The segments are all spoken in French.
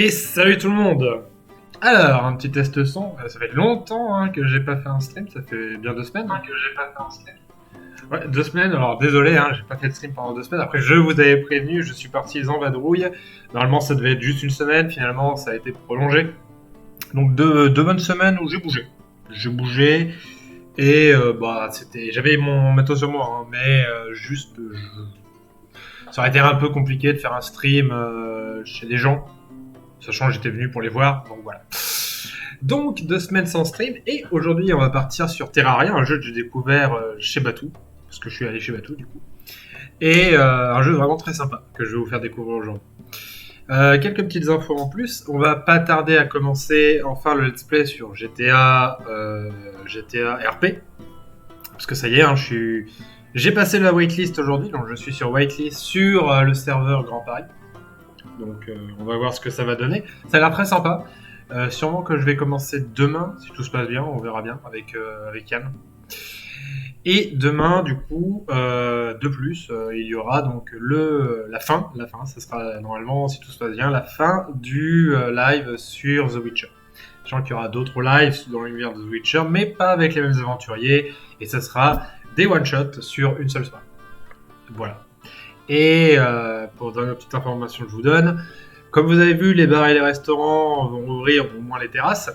Et salut tout le monde. Alors, un petit test son. Ça fait longtemps que j'ai pas fait un stream, ça fait bien 2 semaines. Ouais, 2 semaines, alors désolé, j'ai pas fait de stream pendant 2 semaines. Après, je vous avais prévenu, je suis parti en vadrouille. Normalement, ça devait être juste une semaine, finalement, ça a été prolongé. Donc, deux bonnes semaines où j'ai bougé. J'ai bougé, et j'avais mon matos sur moi, mais ça aurait été un peu compliqué de faire un stream chez des gens. Sachant que j'étais venu pour les voir, donc voilà. Donc 2 semaines sans stream, et aujourd'hui on va partir sur Terraria, un jeu que j'ai découvert chez Batou, parce que je suis allé chez Batou du coup. Et un jeu vraiment très sympa que je vais vous faire découvrir aujourd'hui. Quelques petites infos en plus, on va pas tarder à commencer enfin le let's play sur GTA RP, parce que ça y est, j'ai passé la waitlist aujourd'hui, donc je suis sur waitlist sur le serveur Grand Paris. Donc on va voir ce que ça va donner. Ça a l'air très sympa. Sûrement que je vais commencer demain, si tout se passe bien, on verra bien avec Yann. Et demain, du coup, de plus, il y aura donc la fin, ça sera normalement, si tout se passe bien, la fin du live sur The Witcher. Sachant qu'il y aura d'autres lives dans l'univers de The Witcher, mais pas avec les mêmes aventuriers, et ça sera des one-shots sur une seule soirée. Voilà. Et pour donner une petite information que je vous donne, comme vous avez vu, les bars et les restaurants vont ouvrir au moins les terrasses.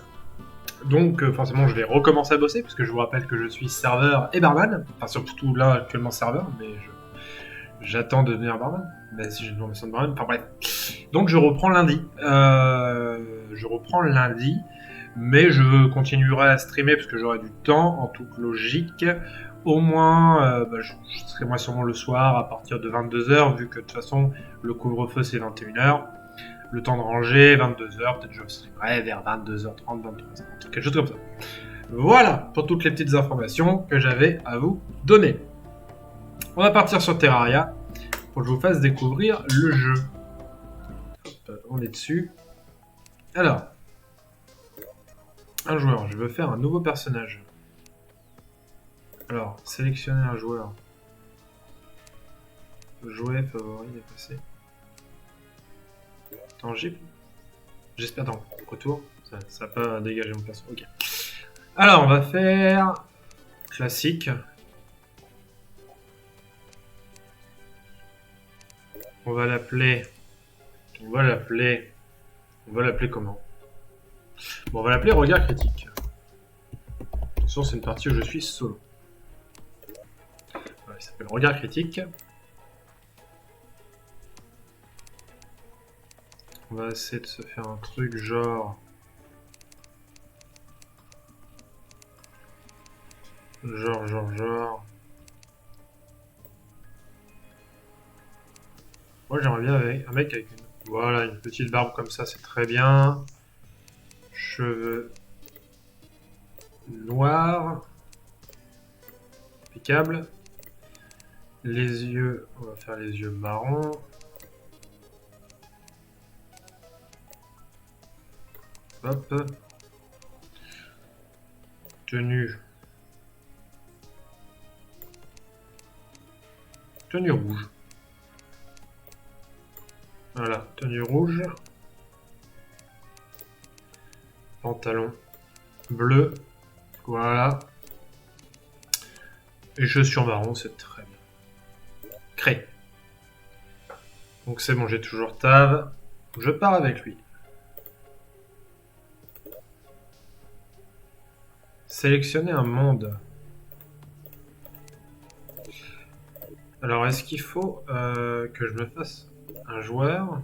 Donc forcément, je vais recommencer à bosser, puisque je vous rappelle que je suis serveur et barman. Enfin, surtout là, actuellement serveur, mais j'attends de devenir barman. Mais si j'ai une formation de barman, enfin bref. Donc je reprends lundi. Mais je continuerai à streamer, parce que j'aurai du temps, en toute logique. Au moins, je serai moi sûrement le soir à partir de 22h, vu que de toute façon le couvre-feu c'est 21h. Le temps de ranger, 22h, peut-être je streamerai vers 22h30, 23h30, quelque chose comme ça. Voilà pour toutes les petites informations que j'avais à vous donner. On va partir sur Terraria pour que je vous fasse découvrir le jeu. Hop, on est dessus. Alors, un joueur, je veux faire un nouveau personnage. Alors, sélectionner un joueur. Jouer, favori, dépasser. Tangible. J'espère dans retour. Ça va pas dégager mon perso. Ok. Alors, on va faire classique. On va l'appeler comment? Bon, on va l'appeler regard critique. Attention, c'est une partie où je suis solo. Voilà, il s'appelle regard critique. On va essayer de se faire un truc genre... Moi, j'aimerais bien un mec avec une petite barbe comme ça, c'est très bien. Cheveux noirs. Impeccable. Les yeux, on va faire les yeux marrons. Hop. Tenue rouge. Voilà, tenue rouge. Pantalon bleu. Voilà. Et chaussures marron, c'est très bien. Cré. Donc c'est bon, j'ai toujours Tav. Je pars avec lui. Sélectionner un monde. Alors, est-ce qu'il faut que je me fasse un joueur?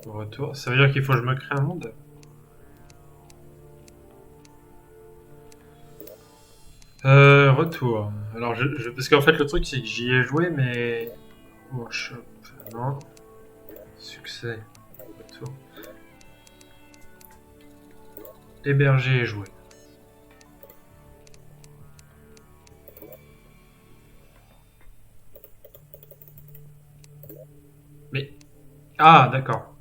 Retour. Ça veut dire qu'il faut que je me crée un monde? Retour. Alors, parce qu'en fait, le truc, c'est que j'y ai joué, mais... Workshop, non. Succès. Retour. Héberger et jouer. Mais... Ah, d'accord.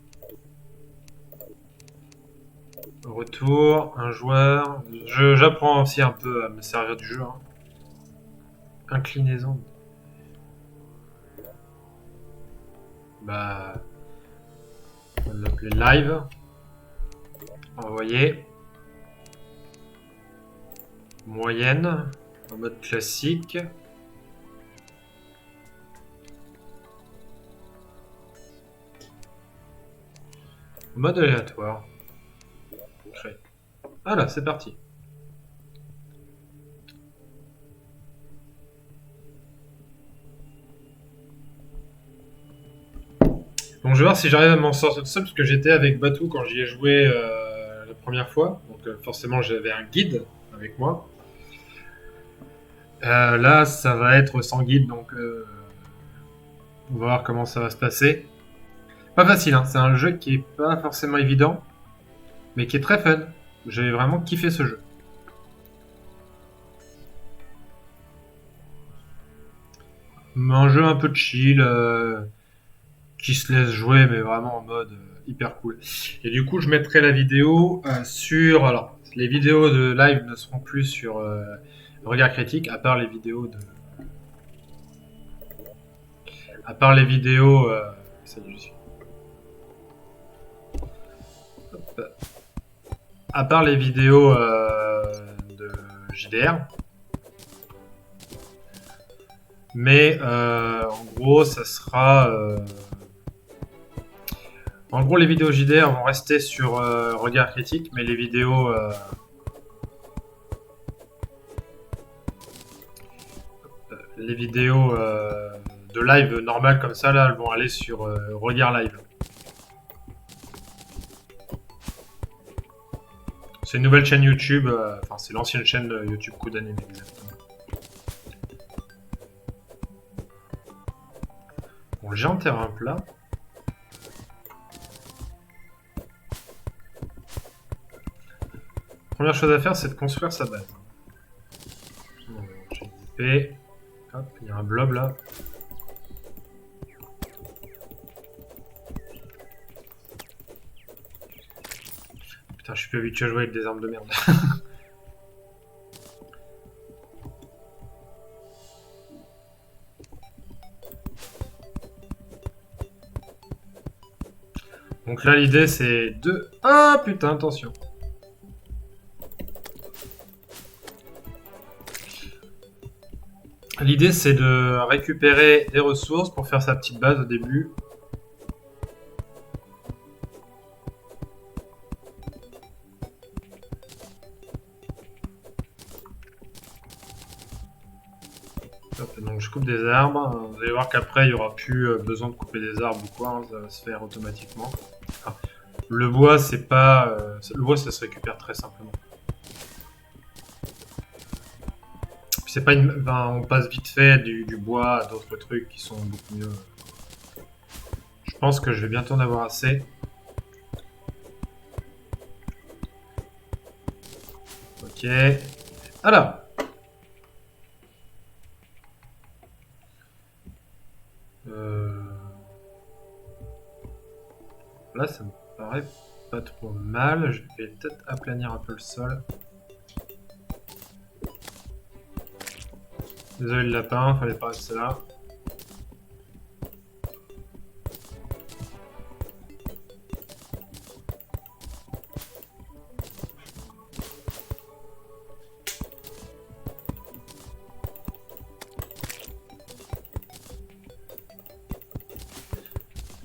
Retour, un joueur. J'apprends aussi un peu à me servir du jeu. Inclinaison. Bah, on va l'appeler live. Envoyer. Moyenne. En mode classique. Mode aléatoire. Créer. Voilà, c'est parti. Donc je vais voir si j'arrive à m'en sortir tout seul, parce que j'étais avec Batou quand j'y ai joué la première fois. Donc forcément j'avais un guide avec moi. Là ça va être sans guide, donc on va voir comment ça va se passer. Pas facile, hein. C'est un jeu qui est pas forcément évident, mais qui est très fun. J'ai vraiment kiffé ce jeu. Un jeu un peu chill, qui se laisse jouer, mais vraiment en mode hyper cool. Et du coup, je mettrai la vidéo sur. Alors, les vidéos de live ne seront plus sur Regard Critique, à part les vidéos de. À part les vidéos. Ça y est, j'y suis. Hop. À part les vidéos de JDR. Mais en gros, ça sera. En gros, les vidéos JDR vont rester sur Regard Critique, mais les vidéos. Les vidéos de live normales comme ça, là, elles vont aller sur Regard Live. C'est une nouvelle chaîne YouTube, enfin c'est l'ancienne chaîne YouTube Coup d'Anime exactement. Bon, j'ai un terrain plat. Première chose à faire, c'est de construire sa base. J'ai une épée. Hop, il y a un blob là. Putain, je suis plus habitué à jouer avec des armes de merde. Donc là, l'idée c'est de... Ah putain, attention. L'idée c'est de récupérer des ressources pour faire sa petite base au début. Hop, donc je coupe des arbres. Vous allez voir qu'après il n'y aura plus besoin de couper des arbres ou quoi, hein, ça va se faire automatiquement. Enfin, le bois c'est pas... le bois ça se récupère très simplement. C'est pas une... Enfin, on passe vite fait du bois à d'autres trucs qui sont beaucoup mieux. Je pense que je vais bientôt en avoir assez. Ok. Alors. Là, ça me paraît pas trop mal. Je vais peut-être aplanir un peu le sol. Désolé le lapin, fallait pas rester là.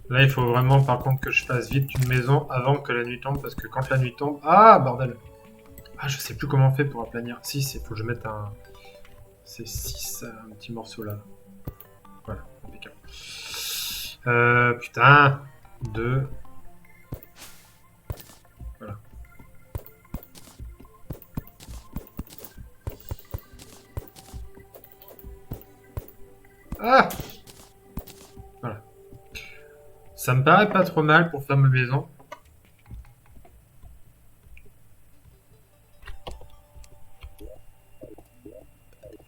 Là, il faut vraiment, par contre, que je fasse vite une maison avant que la nuit tombe, parce que quand la nuit tombe... Ah, bordel! Ah, je sais plus comment on fait pour aplanir. Si, il faut que je mette un... C'est 6, un petit morceau là. Voilà, impeccable. Putain. 2. Voilà. Ah! Voilà. Ça me paraît pas trop mal pour faire ma maison.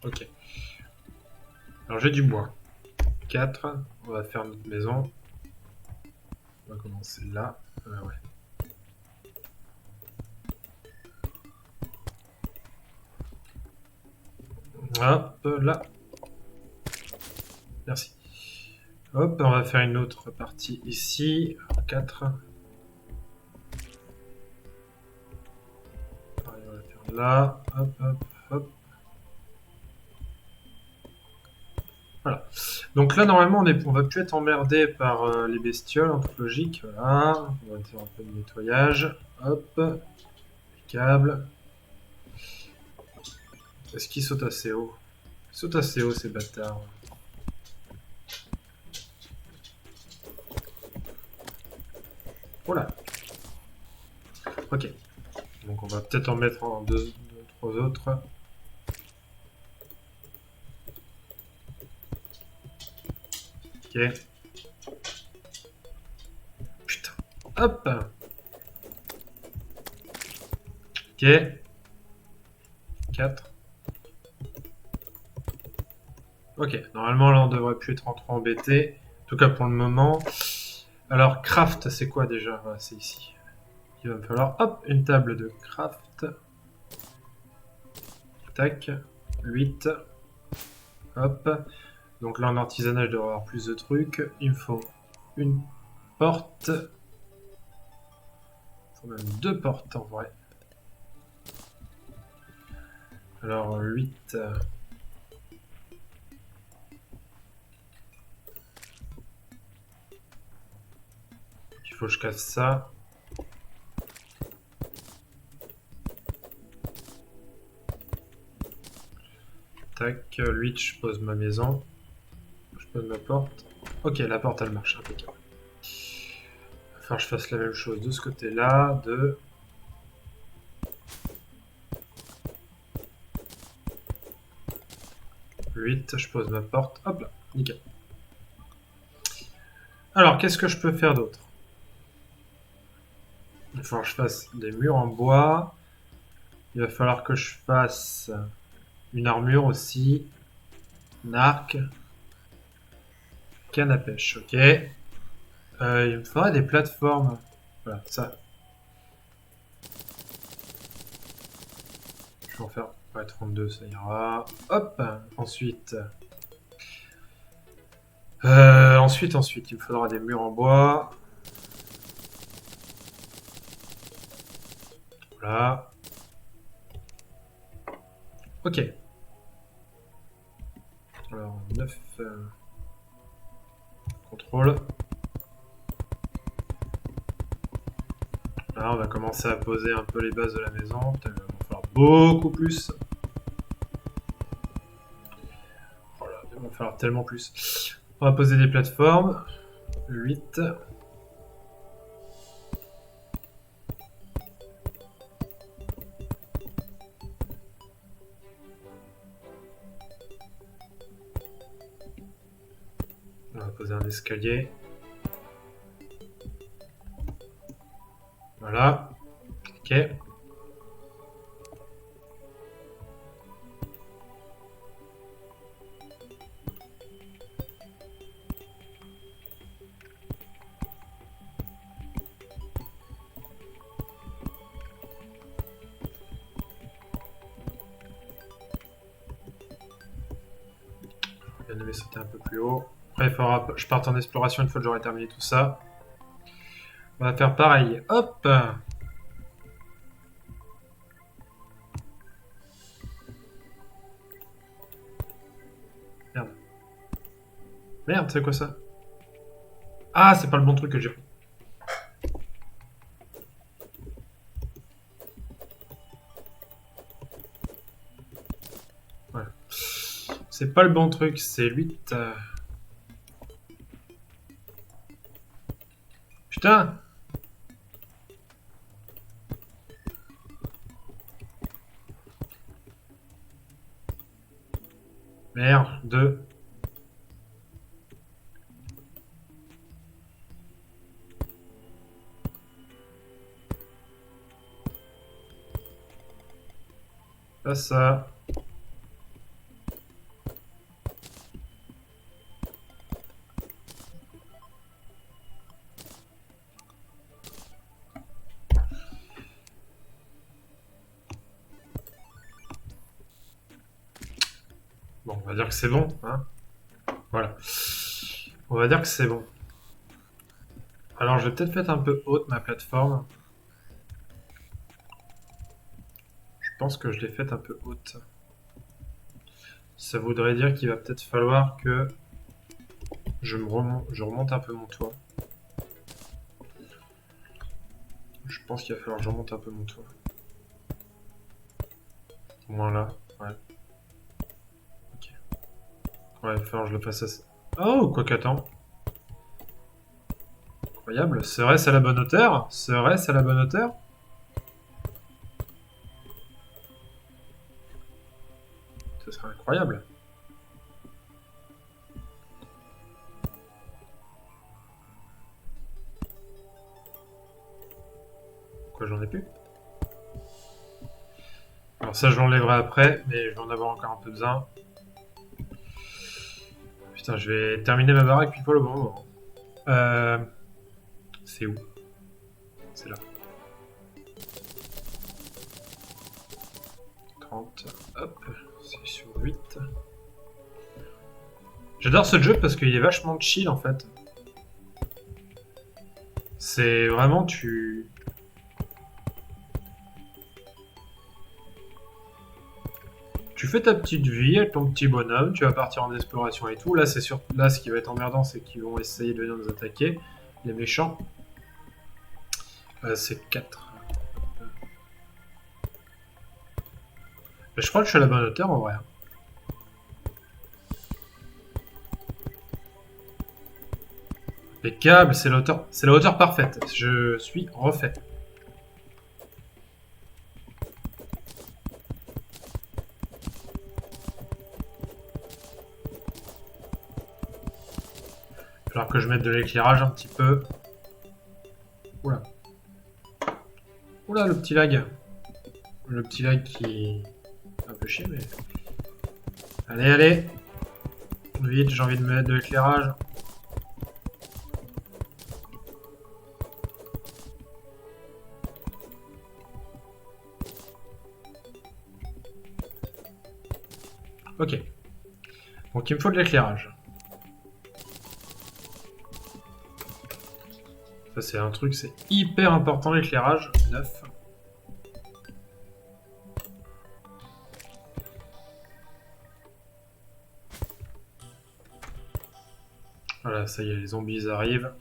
Ok. Alors j'ai du bois. 4. On va faire notre maison. On va commencer là. Ouais. Hop là. Merci. Hop, on va faire une autre partie ici. 4. Pareil, on va faire là. Hop, hop, hop. Voilà. Donc là, normalement, on va plus être emmerdé par les bestioles, en toute logique. Voilà. On va faire un peu de nettoyage. Hop. Les câbles. Est-ce qu'ils sautent assez haut? Ils sautent assez haut, ces bâtards. Voilà. Ok. Donc on va peut-être en mettre en deux, trois autres. Ok. Putain. Hop. Ok. 4. Ok. Normalement, là, on devrait plus être en trop embêté. En tout cas, pour le moment. Alors, craft, c'est quoi déjà? Voilà, c'est ici. Il va me falloir, hop, une table de craft. Tac. 8. Hop. Donc là, en artisanat, je devrais avoir plus de trucs. Il me faut une porte. Il faut même 2 portes, en vrai. Alors, 8. Il faut que je casse ça. Tac, 8, je pose ma maison. Je pose ma porte. Ok, la porte, elle marche, impeccable. Il va falloir que je fasse la même chose de ce côté-là. 2. 8, je pose ma porte. Hop là, nickel. Alors, qu'est-ce que je peux faire d'autre? Il va falloir que je fasse des murs en bois. Il va falloir que je fasse une armure aussi. Un arc. Canne à pêche, ok. Il me faudra des plateformes. Voilà, ça. Je vais en faire, ouais, 32, ça ira. Hop. Ensuite, il me faudra des murs en bois. Voilà. Ok. Alors, 9 contrôle. Là, on va commencer à poser un peu les bases de la maison. Putain, il va en falloir beaucoup plus. Oh là, il va en falloir tellement plus. On va poser des plateformes. 8. On va poser un escalier. Voilà. Ok. Bien aimé sauter un peu plus haut. Après, il faudra que je parte en exploration une fois que j'aurai terminé tout ça. On va faire pareil. Hop. Merde. Merde, c'est quoi ça? Ah, c'est pas le bon truc que j'ai pris. Voilà. C'est pas le bon truc, c'est 8. Putain! Merde, 2. Pas ça. Bon, on va dire que c'est bon, hein. Voilà. On va dire que c'est bon. Alors, je vais peut-être faire un peu haute ma plateforme. Je pense que je l'ai faite un peu haute. Ça voudrait dire qu'il va peut-être falloir que je remonte un peu mon toit. Je pense qu'il va falloir que je remonte un peu mon toit. Au moins là, ouais. Ok. Ouais, il va falloir que je le fasse à ça. Oh, quoi qu'attends. Incroyable. Serait-ce à la bonne hauteur? Serait-ce à la bonne hauteur? Ce serait incroyable. Pourquoi j'en ai plus? Alors ça, je l'enlèverai après, mais je vais en avoir encore un peu besoin. Putain, je vais terminer ma baraque puis pas le bon moment. C'est où? C'est là. 30. Hop, c'est sur 8. J'adore ce jeu parce qu'il est vachement chill en fait. C'est vraiment tu fais ta petite vie avec ton petit bonhomme, tu vas partir en exploration et tout. Là, c'est sûr. Là, ce qui va être emmerdant, c'est qu'ils vont essayer de venir nous attaquer, les méchants. C'est 4. Mais je crois que je suis à la bonne hauteur en vrai. Impeccable, c'est la hauteur parfaite. Je suis refait. Il va falloir que je mette de l'éclairage un petit peu. Oula. Oula, le petit lag. Le petit lag qui... un peu chier, mais... Allez, allez. Vite, j'ai envie de mettre de l'éclairage. Ok. Donc il me faut de l'éclairage. Ça c'est un truc, c'est hyper important l'éclairage. 9. Voilà, ça y est, les zombies arrivent.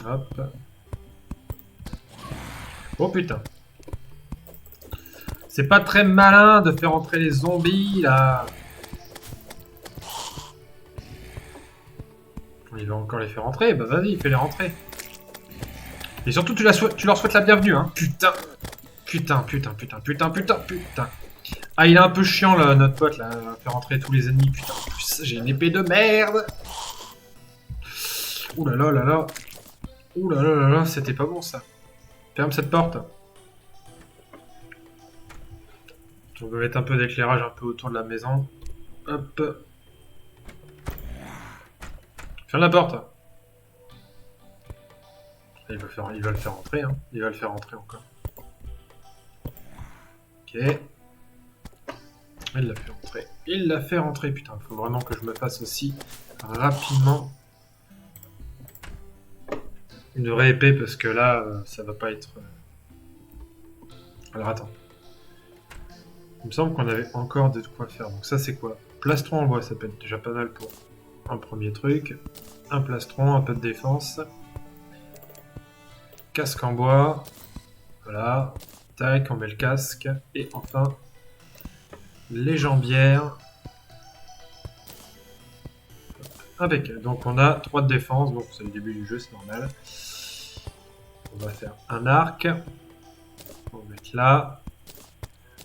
Hop. Oh putain. C'est pas très malin de faire entrer les zombies là. Il va encore les faire entrer. Bah vas-y, fais-les rentrer. Et surtout, tu leur souhaites la bienvenue, hein. Putain. Putain. Ah, il est un peu chiant là, notre pote là. Il va faire rentrer tous les ennemis. Putain, en plus, j'ai une épée de merde. Ouh là là là là. Ouh là là là là, c'était pas bon ça. Ferme cette porte. On va mettre un peu d'éclairage un peu autour de la maison. Hop. Ferme la porte. Il va le faire entrer, hein. Il va le faire entrer encore. Ok. Il l'a fait rentrer. Il l'a fait rentrer, putain. Il faut vraiment que je me fasse aussi rapidement une vraie épée parce que là, ça va pas être... Alors attends. Il me semble qu'on avait encore de quoi faire. Donc ça c'est quoi? Plastron en bois, ça peut être déjà pas mal pour un premier truc. Un plastron, un peu de défense. Casque en bois. Voilà. Tac, on met le casque. Et enfin, les jambières. Impeccable. Donc on a 3 de défense. Bon, c'est le début du jeu, c'est normal. On va faire un arc. On va mettre là.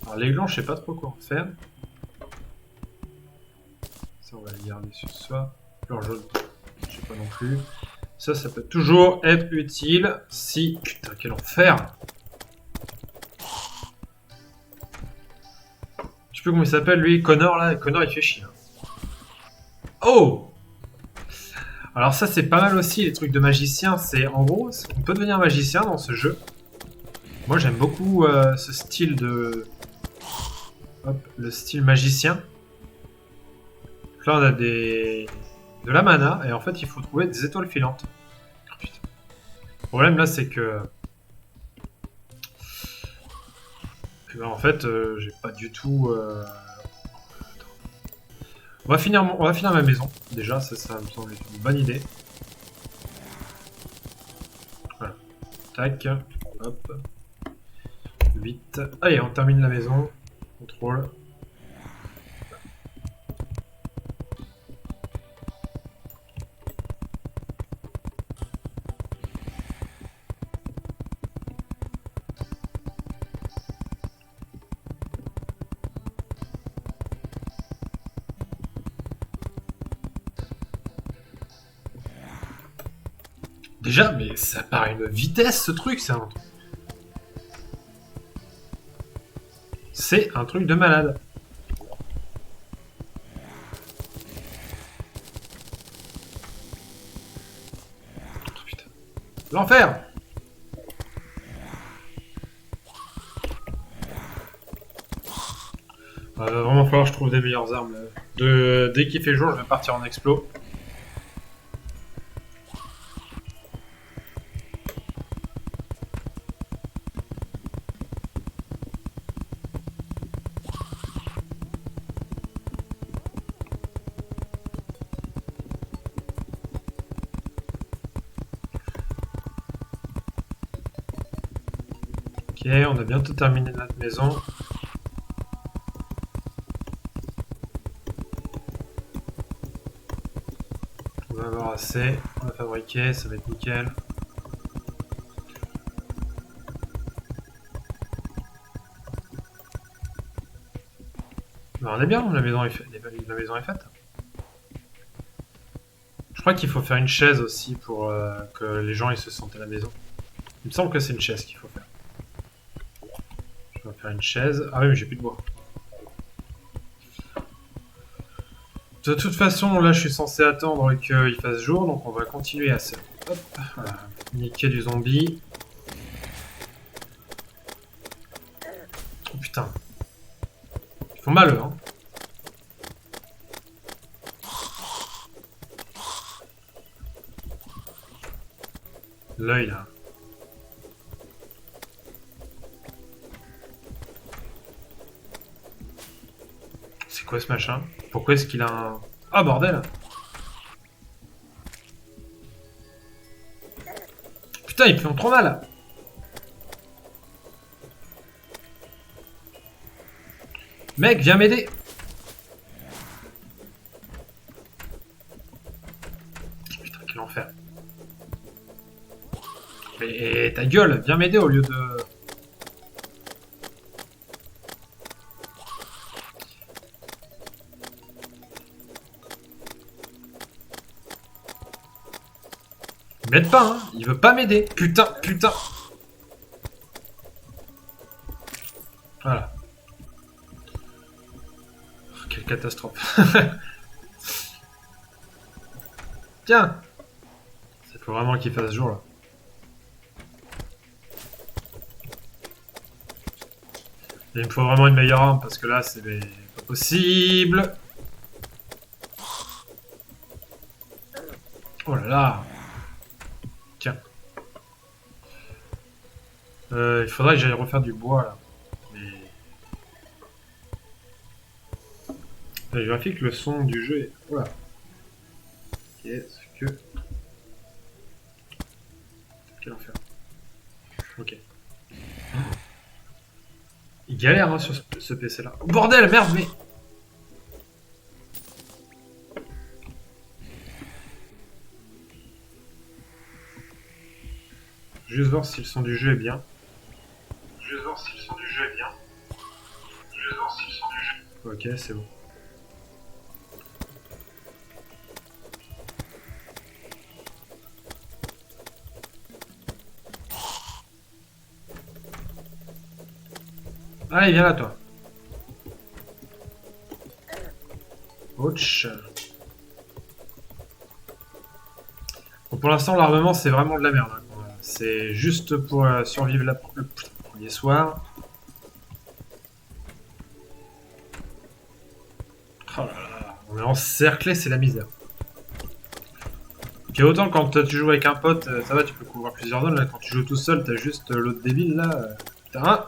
Alors l'aiglon, je sais pas trop quoi en faire. Ça, on va le garder sur soi. Leur jaune, je sais pas non plus. Ça peut toujours être utile si... Putain, quel enfer! Je sais plus comment il s'appelle, lui. Connor, là. Connor, il fait chier. Oh! Alors ça, c'est pas mal aussi, les trucs de magicien. C'est, en gros, on peut devenir magicien dans ce jeu. Moi, j'aime beaucoup ce style de Hop, le style magicien. Donc là, on a de la mana, et en fait, il faut trouver des étoiles filantes. Oh, putain. Le problème, là, c'est que... ben, en fait, j'ai pas du tout... On va finir ma maison, déjà, ça me semble une bonne idée. Voilà. Tac, hop. 8. Allez, on termine la maison. Contrôle. Déjà, mais ça paraît une vitesse ce truc, c'est un truc de malade. Oh, putain. L'enfer! Vraiment falloir que je trouve des meilleures armes. Dès qu'il fait jour, je vais partir en explo. Ok, on a bientôt terminé notre maison. On va avoir assez, on va fabriquer, ça va être nickel. Ben, on est bien, la maison est faite. Je crois qu'il faut faire une chaise aussi pour que les gens ils se sentent à la maison. Il me semble que c'est une chaise qu'il faut faire. Je vais faire une chaise. Ah oui, mais j'ai plus de bois. De toute façon, là, je suis censé attendre qu'il fasse jour, donc on va continuer à ça. Hop, voilà. Niquer du zombie. Oh putain. Ils font mal, eux, hein. L'œil, là. C'est quoi ce machin? Pourquoi est-ce qu'il a un... Ah, bordel! Putain, ils font trop mal! Mec, viens m'aider! Putain, quel enfer. Mais ta gueule, viens m'aider au lieu de... Il m'aide pas, hein. Il veut pas m'aider. Putain, putain. Voilà. Oh, quelle catastrophe. Tiens. Il faut vraiment qu'il fasse jour, là. Il me faut vraiment une meilleure arme, parce que là, c'est pas possible. Oh là là. Tiens. Il faudrait que j'aille refaire du bois, là. Mais... Je vérifie que le son du jeu est... Voilà. Qu'est-ce que... Quel enfer. Ok. Il galère hein, sur ce PC là. Oh, bordel, merde, mais... Juste voir si le son du jeu est bien. Ok, c'est bon. Allez, viens là, toi. Ouch. Bon, pour l'instant, l'armement, c'est vraiment de la merde. Hein. C'est juste pour survivre le premier soir. Oh là là, on est encerclé, c'est la misère. Ok, autant quand tu joues avec un pote, ça va, tu peux couvrir plusieurs zones. Là, quand tu joues tout seul, t'as juste l'autre débile là. Putain.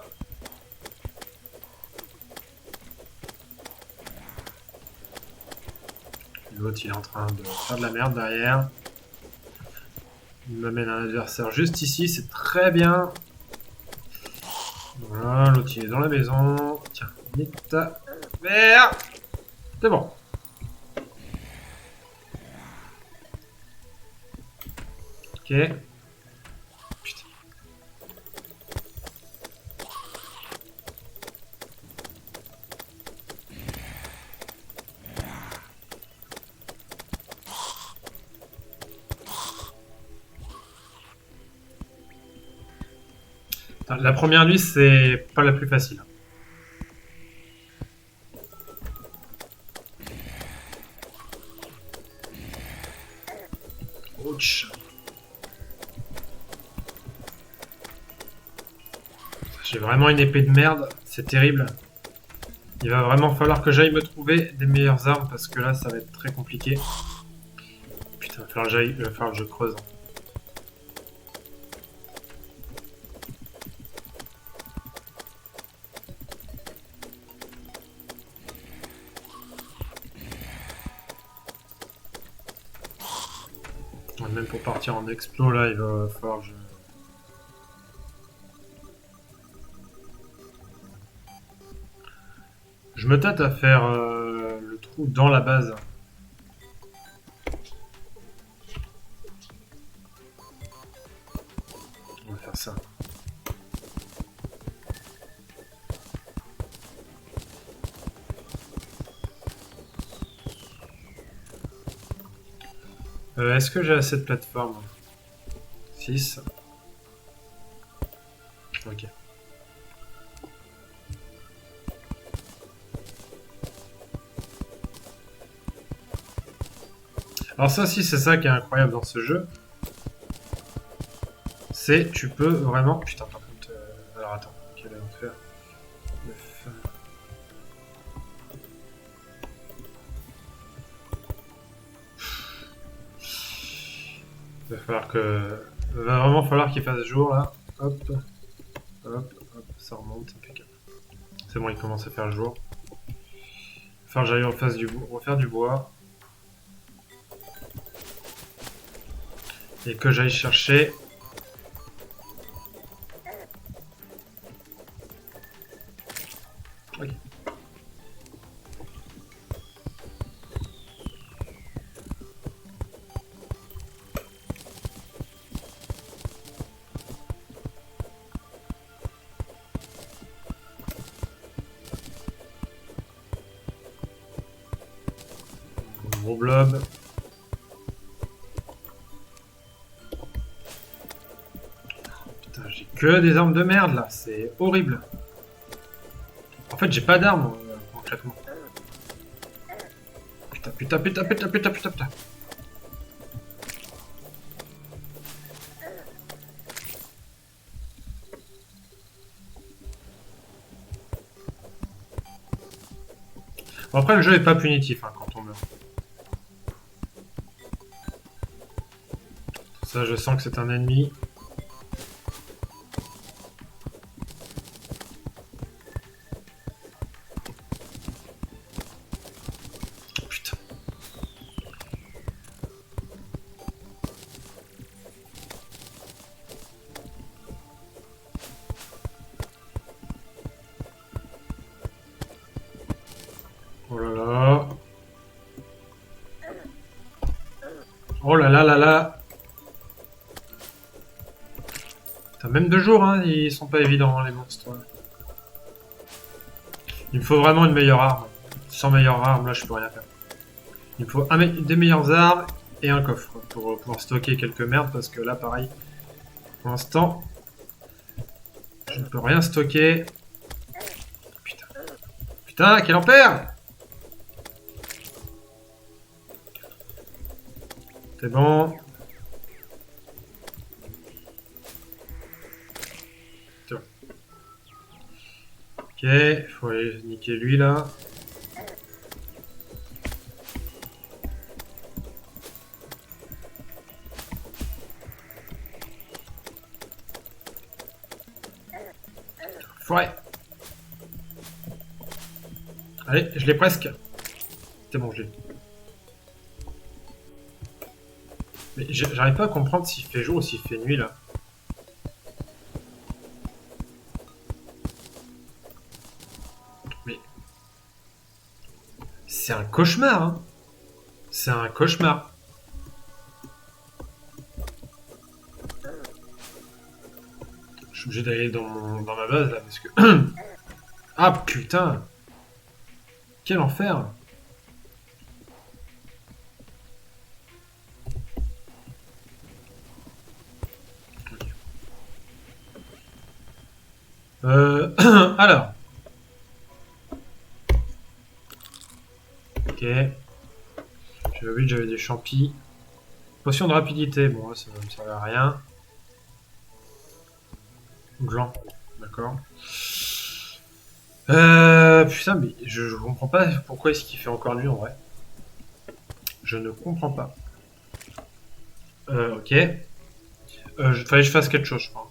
L'autre, il est en train de faire de la merde derrière. Il m'amène un adversaire juste ici, c'est très bien. Voilà, l'autre il est dans la maison. Tiens, nique ta merde. C'est bon. Ok. Putain. La première nuit, c'est pas la plus facile. Ouch. J'ai vraiment une épée de merde, c'est terrible. Il va vraiment falloir que j'aille me trouver des meilleures armes parce que là ça va être très compliqué. Putain, il va falloir que je creuse. Même pour partir en explo là, il va falloir que je... Je me tâte à faire le trou dans la base. On va faire ça. Est-ce que j'ai assez de plateformes? 6. Ok. Alors ça aussi, c'est ça qui est incroyable dans ce jeu. C'est tu peux vraiment... Putain, par contre... Alors attends, quel est l'enfer? Il va vraiment falloir qu'il fasse jour là. Hop, hop, hop, ça remonte, impeccable. C'est bon, il commence à faire jour. Il va falloir que j'aille refaire du bois. Et que j'aille chercher... Ok. Gros blob. Putain, j'ai que des armes de merde là, c'est horrible. En fait, j'ai pas d'armes concrètement. Putain, putain, putain, putain, putain, putain, putain. Bon, après, le jeu est pas punitif hein, quand on meurt. Ça, je sens que c'est un ennemi. Putain. Oh là là. Oh là là là là. Putain, même de jour, hein, ils sont pas évidents, hein, les monstres. Il me faut vraiment une meilleure arme. Sans meilleure arme, là, je peux rien faire. Il me faut des meilleures armes et un coffre pour pouvoir stocker quelques merdes parce que là, pareil, pour l'instant, je ne peux rien stocker. Putain. Putain, quel ampère! C'est bon. Ok, il faut aller niquer lui là. Allez, je l'ai presque. C'est bon, je l'ai. Mais j'arrive pas à comprendre s'il fait jour ou s'il fait nuit, là. Mais... c'est un cauchemar, hein. C'est un cauchemar. Je suis obligé d'aller dans ma base, là, parce que... ah, putain. Quel enfer. Alors. Ok. J'avais vu que j'avais des champis. Potion de rapidité. Bon, ça ne me servait à rien. Gland. D'accord. Putain, mais je comprends pas pourquoi est-ce qu'il fait encore nuit en vrai. Je ne comprends pas. Ok. Fallait que je fasse quelque chose, je crois.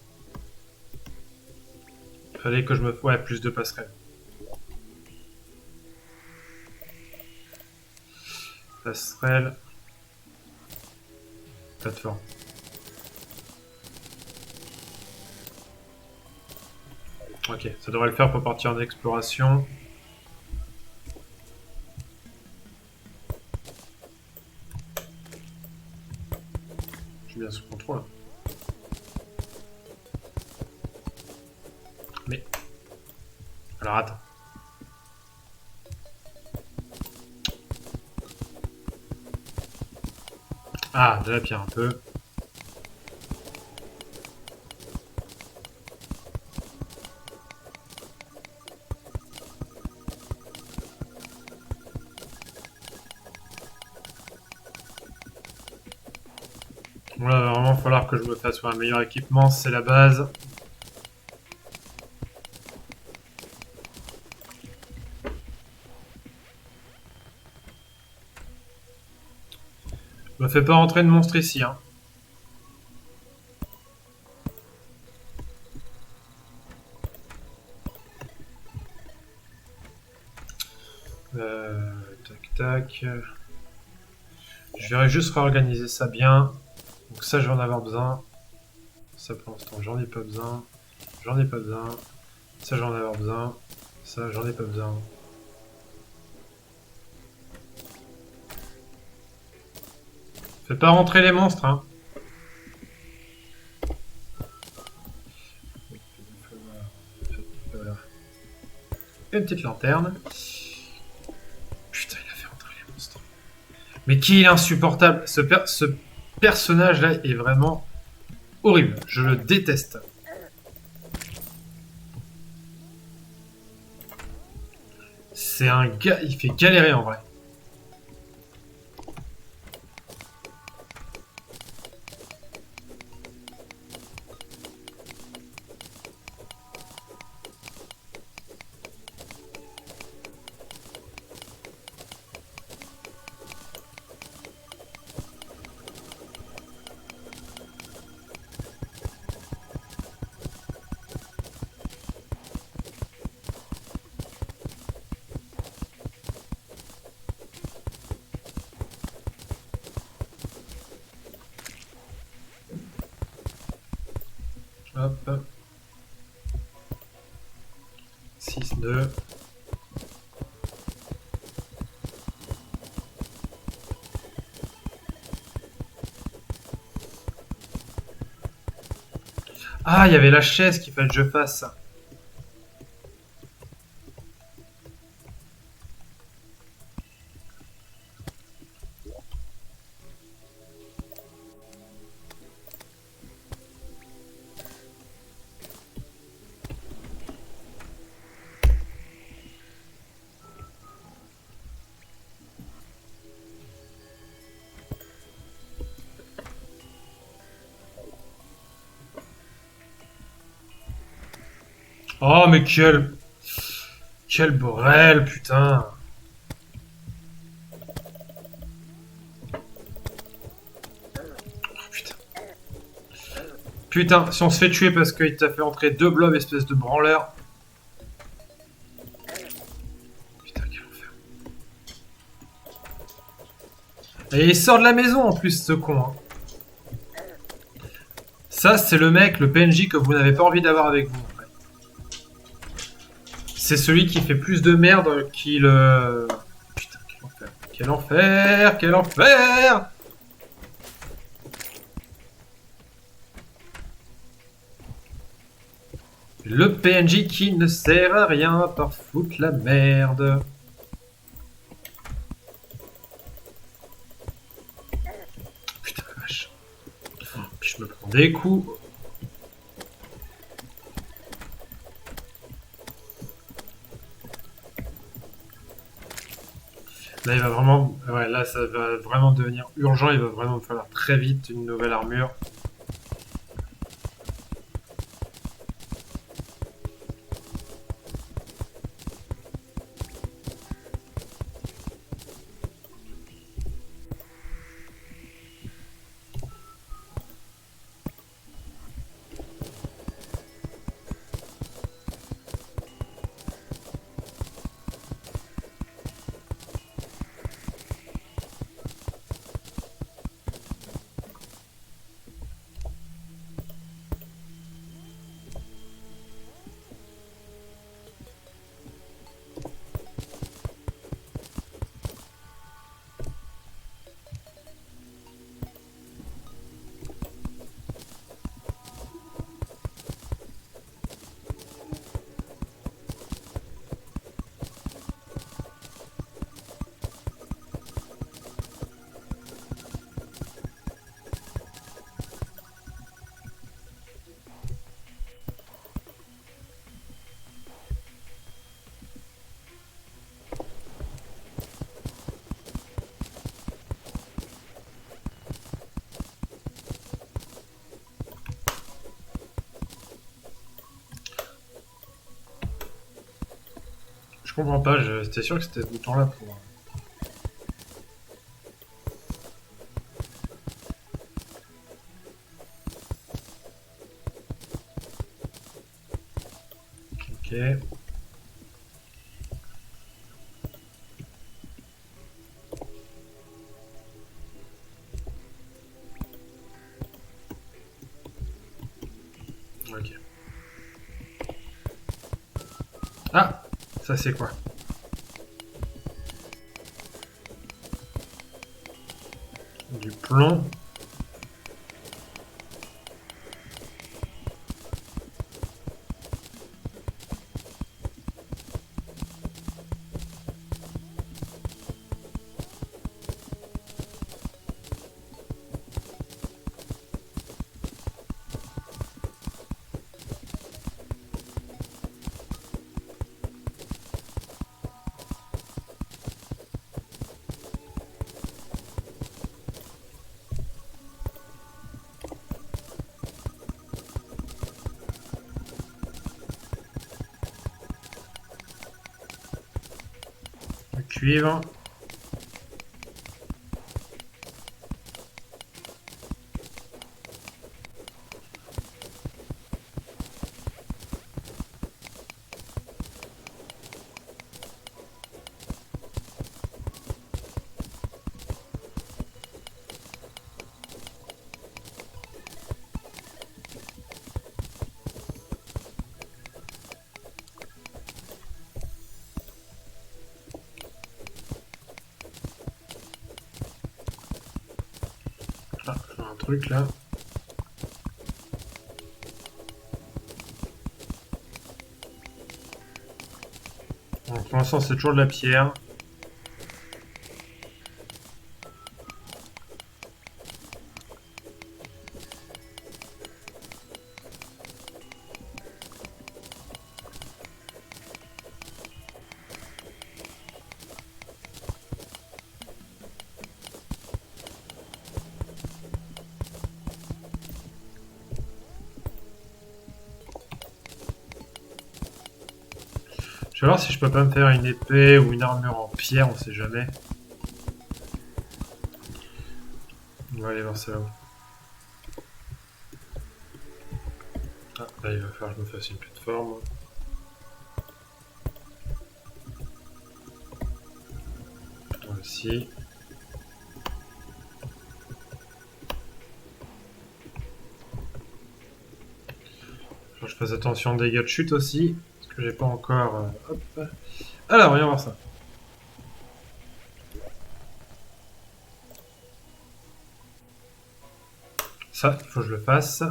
Fallait que je me... ouais, plus de passerelles. Passerelle. Plateforme. Ok, ça devrait le faire pour partir en exploration. Je suis bien sous contrôle. Mais... alors attends. Ah, de la pierre un peu. Voilà, va vraiment falloir que je me fasse un meilleur équipement, c'est la base. Me fais pas rentrer de monstre ici, hein. Tac tac. Je verrai juste réorganiser ça bien. Donc ça, je vais en avoir besoin. Ça, pour l'instant, j'en ai pas besoin. J'en ai pas besoin. Ça, j'en ai avoir besoin. Ça, j'en ai pas besoin. Fais pas rentrer les monstres, hein. Une petite lanterne. Putain, il a fait rentrer les monstres. Mais qui est insupportable. Ce personnage-là est vraiment horrible. Je le déteste. C'est un gars... il fait galérer en vrai. Hop. 6-2. Ah, il y avait la chaise qu'il fallait que je fasse. Oh, mais quel bordel, putain. Oh, putain. Putain, si on se fait tuer parce qu'il t'a fait entrer deux blobs, espèce de branleur. Putain, quel enfer. Et il sort de la maison en plus, ce con. Hein. Ça, c'est le mec, le PNJ que vous n'avez pas envie d'avoir avec vous. En fait. C'est celui qui fait plus de merde qu'il... Putain, quel enfer. Quel enfer. Quel enfer. Le PNJ qui ne sert à rien par foutre la merde. Putain la vache. Puis je me prends des coups. Là il va vraiment... Ouais, là ça va vraiment devenir urgent. Il va vraiment me falloir très vite une nouvelle armure. Je comprends pas, j'étais sûr que c'était ce bouton là pour... Ok. Ok. Ah, ça c'est quoi? Du plomb. Le cuivre. Ah, je vois un truc là. Donc pour l'instant c'est toujours de la pierre. Je vais voir si je peux pas me faire une épée ou une armure en pierre, on sait jamais. On va aller voir ça là-haut. Ah, là il va falloir que je me fasse une plateforme. Aussi. je fasse attention aux dégâts de chute aussi, parce que j'ai pas encore... hop. Alors, voyons voir ça. Ça, il faut que je le fasse.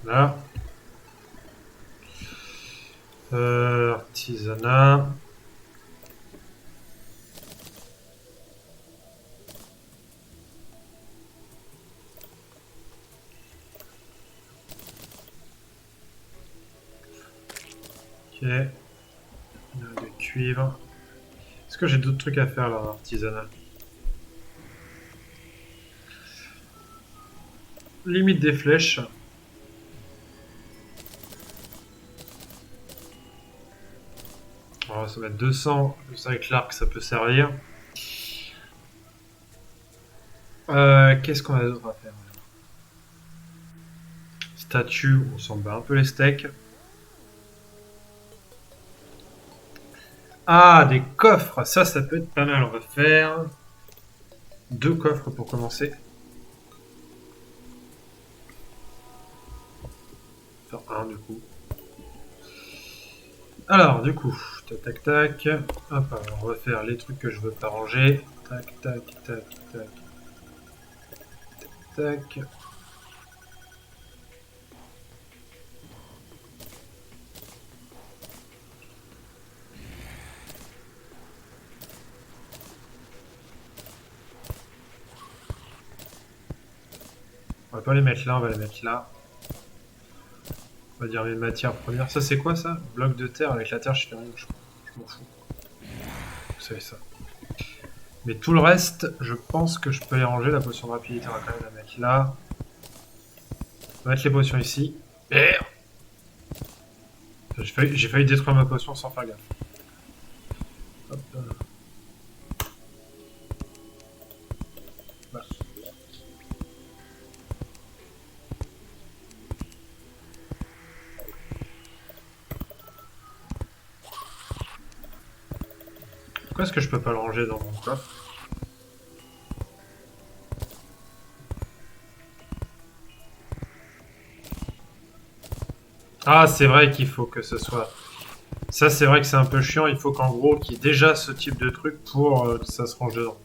Là. Artisanat. Ok. De cuivre. Est-ce que j'ai d'autres trucs à faire là en artisanat? Limite des flèches. Alors, ça va être 200. C'est avec l'arc, ça peut servir. Qu'est-ce qu'on a d'autre à faire? Statue, on s'en bat un peu les steaks. Ah, des coffres, ça peut être pas mal. On va faire 2 coffres pour commencer. Faire un du coup. Alors, du coup, tac tac tac. Hop, alors, on va faire les trucs que je veux pas ranger. Tac tac tac tac tac. On va pas les mettre là, on va les mettre là. On va dire les matières premières. Ça c'est quoi ça? Bloc de terre avec la terre, je fais rien, je m'en fous. Vous savez ça. Mais tout le reste, je pense que je peux les ranger. La potion de rapidité, on va quand même la mettre là. On va mettre les potions ici. Merde! J'ai failli détruire ma potion sans faire gaffe. Hop. Voilà. Pourquoi est-ce que je peux pas le ranger dans mon coffre? Ah, c'est vrai qu'il faut que ce soit... Ça, c'est vrai que c'est un peu chiant. Il faut qu'en gros, qu'il y ait déjà ce type de truc pour que ça se range dedans.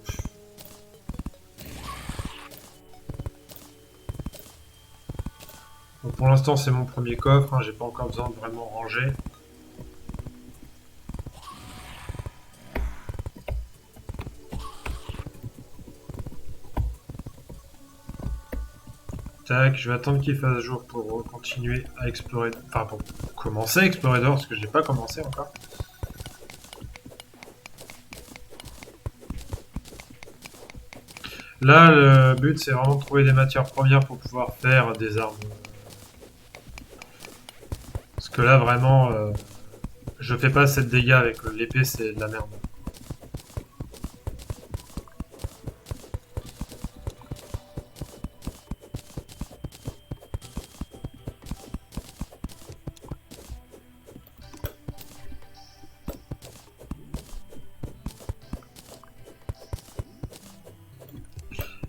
Donc, pour l'instant, c'est mon premier coffre. Hein, j'ai pas encore besoin de vraiment ranger. Tac, je vais attendre qu'il fasse jour pour continuer à explorer... Enfin, pour commencer à explorer dehors, parce que j'ai pas commencé encore. Là, le but, c'est vraiment de trouver des matières premières pour pouvoir faire des armes. Parce que là, vraiment, je fais pas assez de dégâts avec l'épée, c'est de la merde.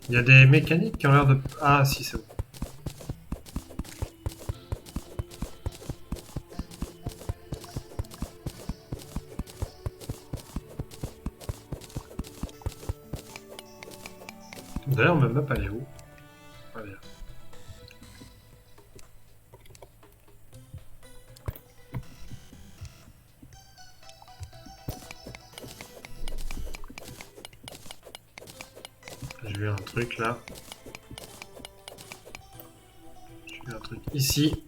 Il y a des mécaniques qui ont l'air de... Ah, si, c'est bon. D'ailleurs, ma map, elle est où? Voilà. J'ai vu un truc là. J'ai vu un truc ici.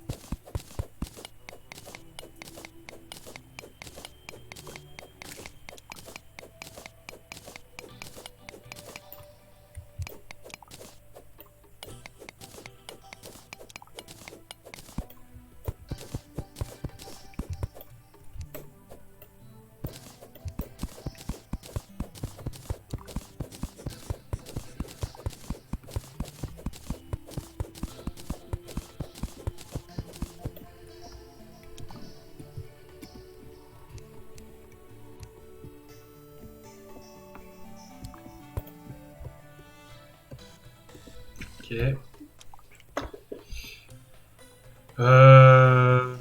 Ok. Euh...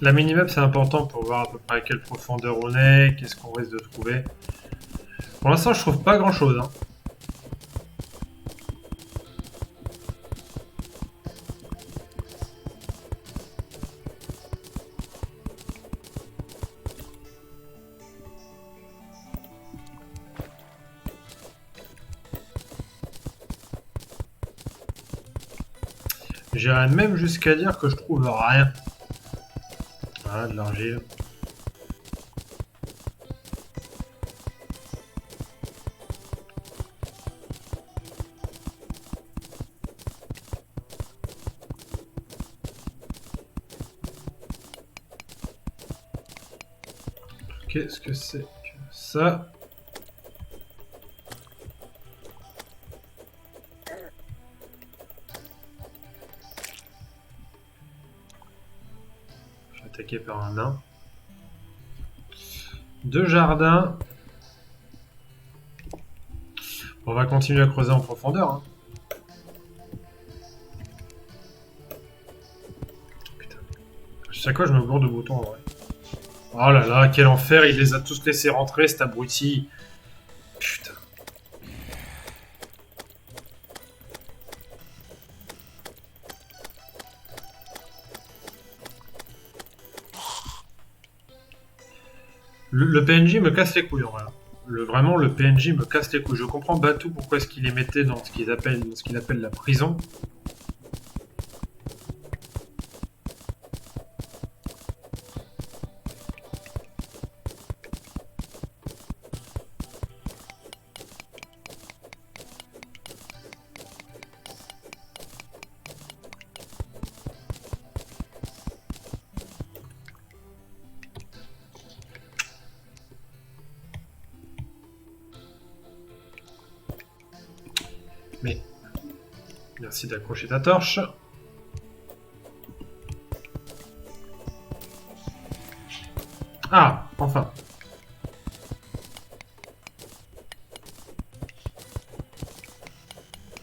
La minimap c'est important pour voir à peu près à quelle profondeur on est, qu'est-ce qu'on risque de trouver. Pour l'instant je trouve pas grand chose. Hein. J'irais même jusqu'à dire que je trouve rien. Voilà, de l'argile. Qu'est-ce que c'est que ça? Je suis attaqué par un nain. 2 jardins. On va continuer à creuser en profondeur. Hein. Putain. Chaque fois je me gourde de boutons en vrai. Oh là là, quel enfer, il les a tous laissés rentrer, cet abruti. Putain. Le PNJ me casse les couilles en vrai. Vraiment, le PNJ me casse les couilles. Je comprends Batou pourquoi est-ce qu'il les mettait dans ce qu'il appelle la prison. Mais, merci d'accrocher ta torche. Ah, enfin.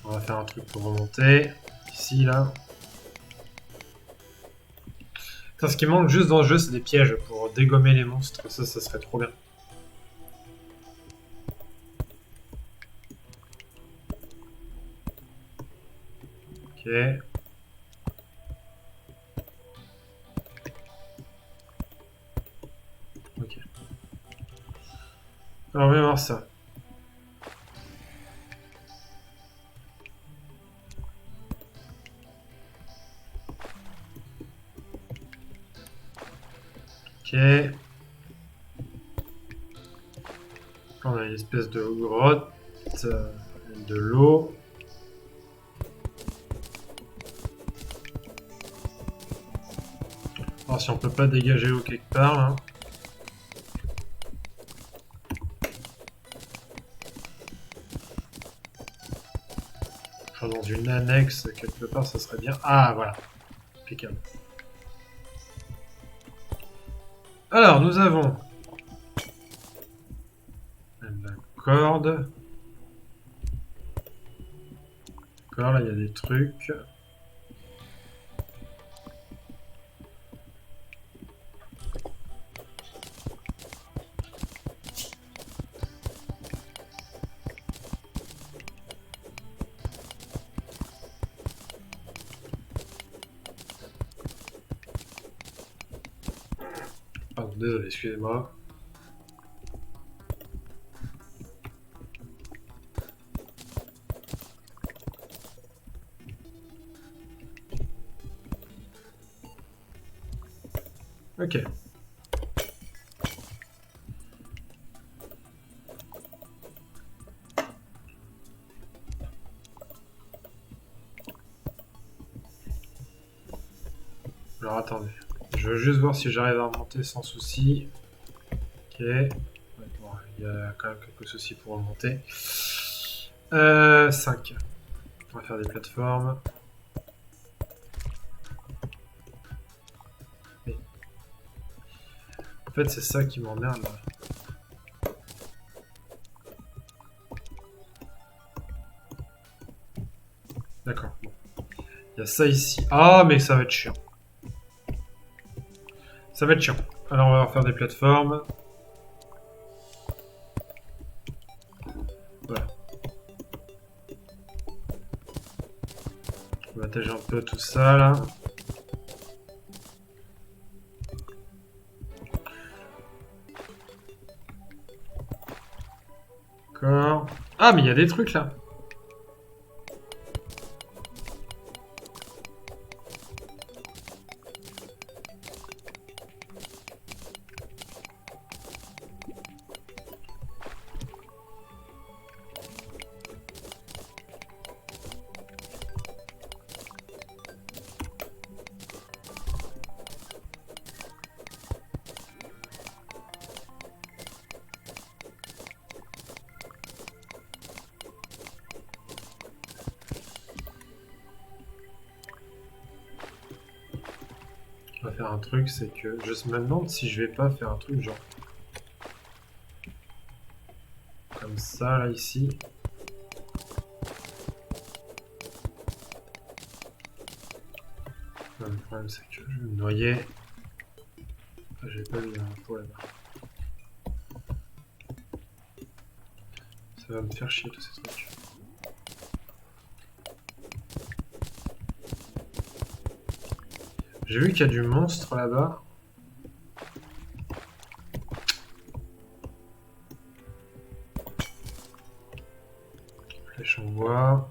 On va faire un truc pour remonter. Ici, là. Putain, ce qui manque juste dans le jeu, c'est des pièges pour dégommer les monstres. Ça serait trop bien. Ok. Ok. Alors, on va voir ça. Ok. Là, on a une espèce de grotte, de l'eau. Alors si on peut pas dégager l'eau quelque part là. Genre dans une annexe quelque part, ça serait bien. Ah voilà. Impeccable. Alors nous avons la corde. D'accord, là il y a des trucs. Pardon, désolé, excusez-moi. Ok. Je veux juste voir si j'arrive à remonter sans souci. Ok. Ouais, bon, il y a quand même quelques soucis pour remonter. 5. On va faire des plateformes. Mais... En fait, c'est ça qui m'emmerde là. D'accord. Bon. Il y a ça ici. Ah, mais ça va être chiant. Ça va être chiant. Alors, on va faire des plateformes. Voilà. On va attacher un peu tout ça là. D'accord. Ah, mais il y a des trucs là. On va faire un truc, c'est que je me demande si je vais pas faire un truc genre comme ça là ici. Le problème c'est que je vais me noyer. Ah, j'ai pas mis l'info là-bas. Ça va me faire chier tous ces trucs. J'ai vu qu'il y a du monstre là-bas. Flèche en bois.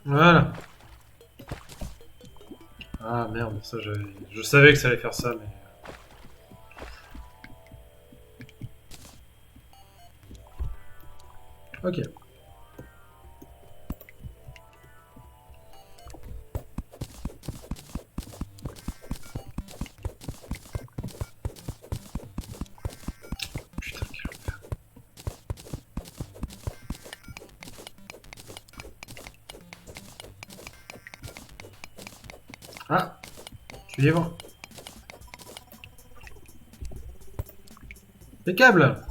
Voilà. Ah merde, ça je savais que ça allait faire ça, mais... Ok. Putain, quel enfer. Ah, tu es libre. Les câbles.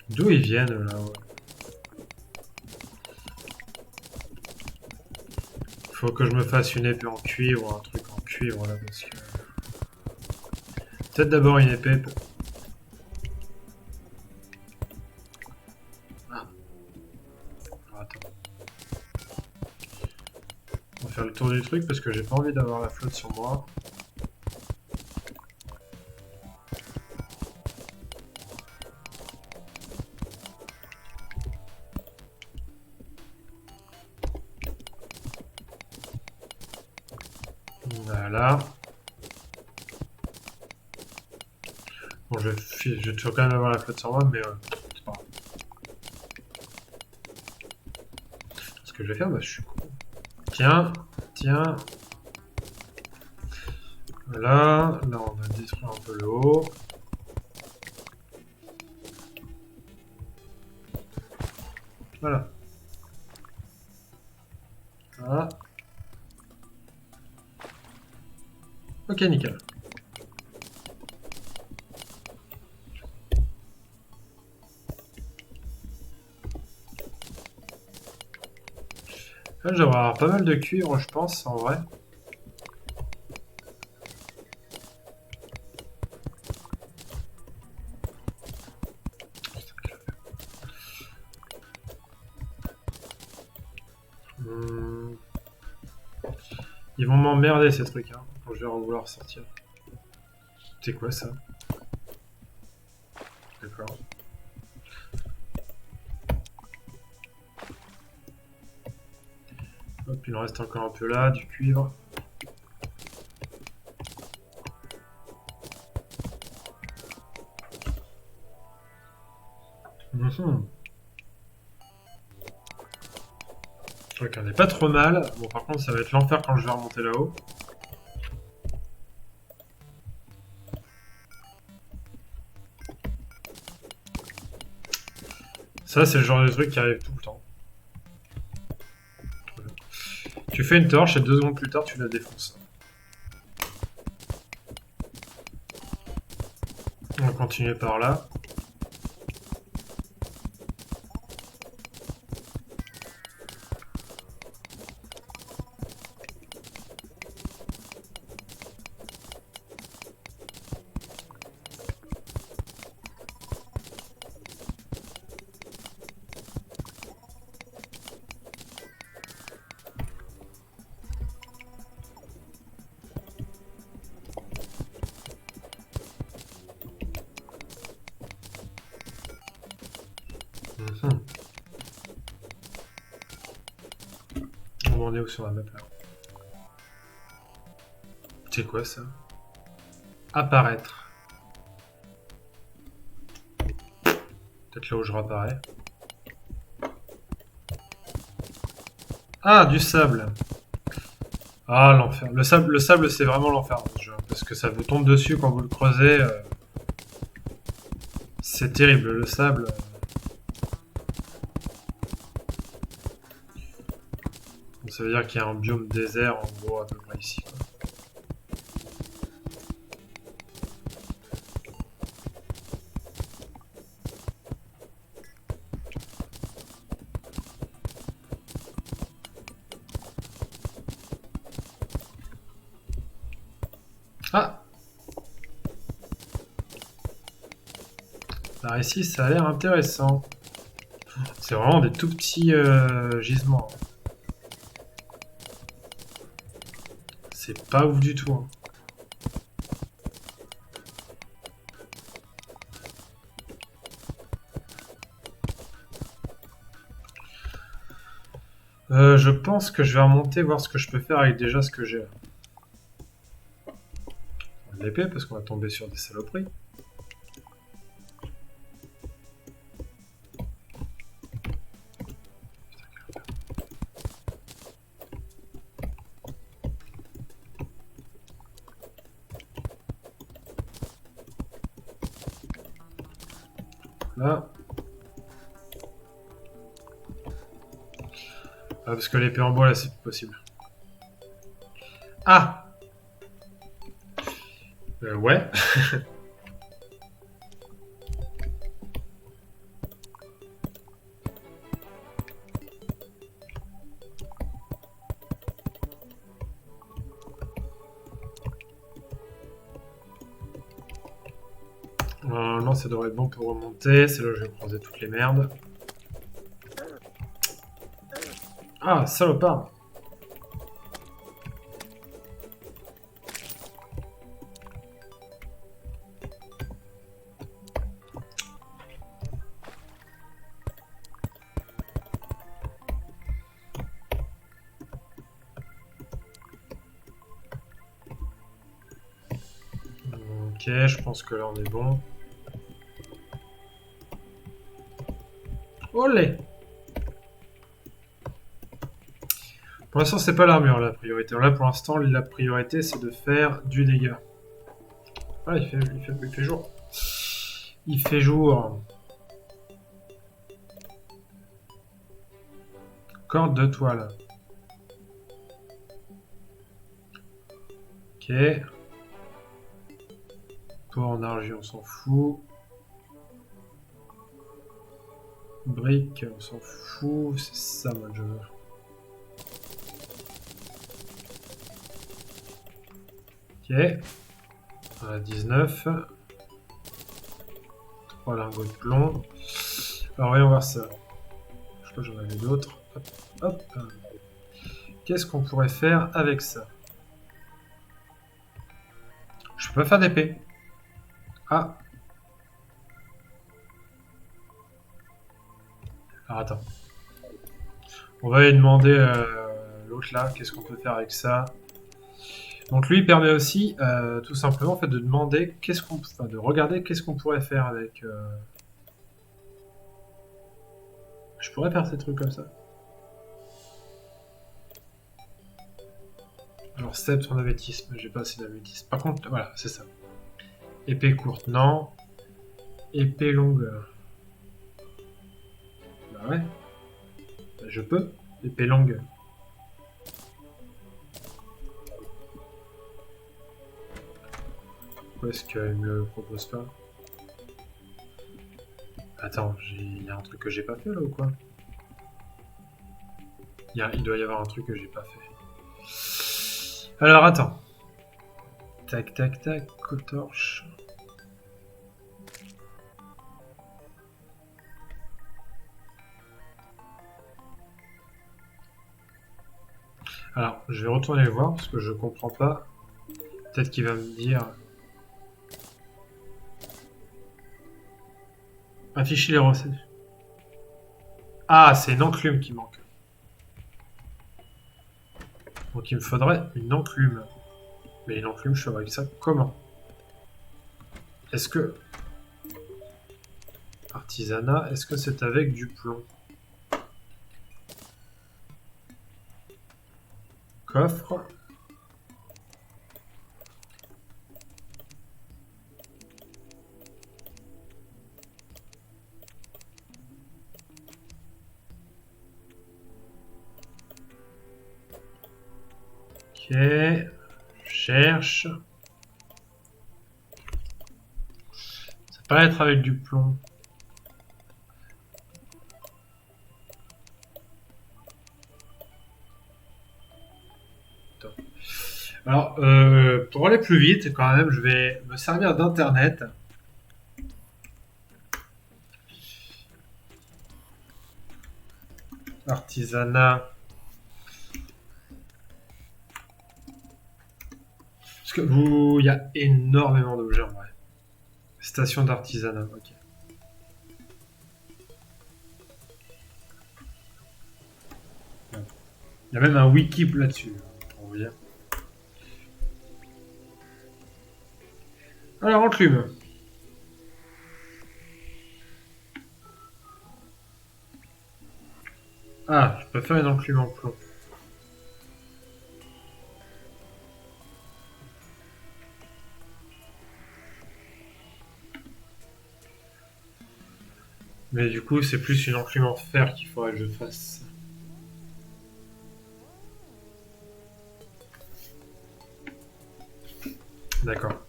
D'où ils viennent là, ouais. Faut que je me fasse une épée en cuivre, un truc en cuivre là, parce que... Peut-être d'abord une épée. Ah. Alors, attends. On va faire le tour du truc parce que j'ai pas envie d'avoir la flotte sur moi. Voilà. Bon, je vais toujours quand même avoir la flotte sur moi, mais c'est pas grave. Ce que je vais faire, bah, je suis con. Tiens, tiens. Voilà. Là, on va détruire un peu le haut. Voilà. Voilà. Ok, nickel. Là, je devrais avoir pas mal de cuivre, je pense, en vrai. Hmm. Ils vont m'emmerder ces trucs, hein, quand je vais vouloir sortir. C'est quoi ça? D'accord. Hop, il en reste encore un peu là, du cuivre. Mhm. Ok, on n'est pas trop mal. Bon, par contre, ça va être l'enfer quand je vais remonter là-haut. Ça, c'est le genre de truc qui arrive tout le temps. Tu fais une torche et 2 secondes plus tard, tu la défonces. On va continuer par là. Mhm. On en est où sur la map là? C'est quoi ça? Apparaître. Peut-être là où je réapparais. Ah, du sable. Ah, l'enfer. Le sable c'est vraiment l'enfer dans ce jeu. Parce que ça vous tombe dessus quand vous le creusez. C'est terrible, le sable. Ça veut dire qu'il y a un biome désert en gros à peu près ici, quoi. Ah! Alors ici, ça a l'air intéressant. C'est vraiment des tout petits gisements. C'est pas ouf du tout, hein. Je pense que je vais remonter voir ce que je peux faire avec déjà ce que j'ai. L'épée parce qu'on va tomber sur des saloperies. Là. Ah, parce que l'épée en bois là c'est plus possible. Ah! Ouais. Normalement ça devrait être bon pour remonter. C'est là où je vais croiser toutes les merdes. Ah, salopard! Ok, je pense que là on est bon. Olé! Pour l'instant, c'est pas l'armure la priorité. Là, pour l'instant, la priorité, c'est de faire du dégât. Ah, il fait jour. Il fait jour. Corde de toile. Ok. Toi en argile, on s'en fout. Brique, on s'en fout. C'est ça, moi, je veux. Ok. On a 19. 3 lingots de plomb. Alors voyons voir ça. Je crois que j'en avais d'autres. Hop, hop. Qu'est-ce qu'on pourrait faire avec ça? Je peux pas faire d'épée. Ah. Alors attends. On va lui demander l'autre là, qu'est-ce qu'on peut faire avec ça. Donc lui il permet aussi tout simplement en fait, de demander qu'est-ce qu'on, enfin, de regarder qu'est-ce qu'on pourrait faire avec. Je pourrais faire ces trucs comme ça. Alors sceptre en améthyste, j'ai pas assez d'améthyste. Par contre, voilà, c'est ça. Épée courte, non. Épée longue. Bah ouais. Bah, je peux. Épée longue. Pourquoi est-ce qu'elle me le propose pas? Attends, il y a un truc que j'ai pas fait là ou quoi? Il doit y avoir un truc que j'ai pas fait. Alors attends. Tac tac tac, cotorche. Alors, je vais retourner le voir parce que je comprends pas. Peut-être qu'il va me dire... Afficher les recettes. Ah, c'est une enclume qui manque. Donc il me faudrait une enclume. Mais une enclume, je fabrique ça comment? Est-ce que... Artisanat, est-ce que c'est avec du plomb? Coffre. Ok. Je cherche. Ça peut être avec du plomb. Alors, pour aller plus vite, quand même, je vais me servir d'internet. Artisanat. Parce que vous, il y a énormément d'objets en vrai. Station d'artisanat, ok. Il y a même un wiki là-dessus, pour vous dire. Alors, enclume. Ah, je peux faire une enclume en plomb. Mais du coup, c'est plus une enclume en fer qu'il faudrait que je fasse. D'accord.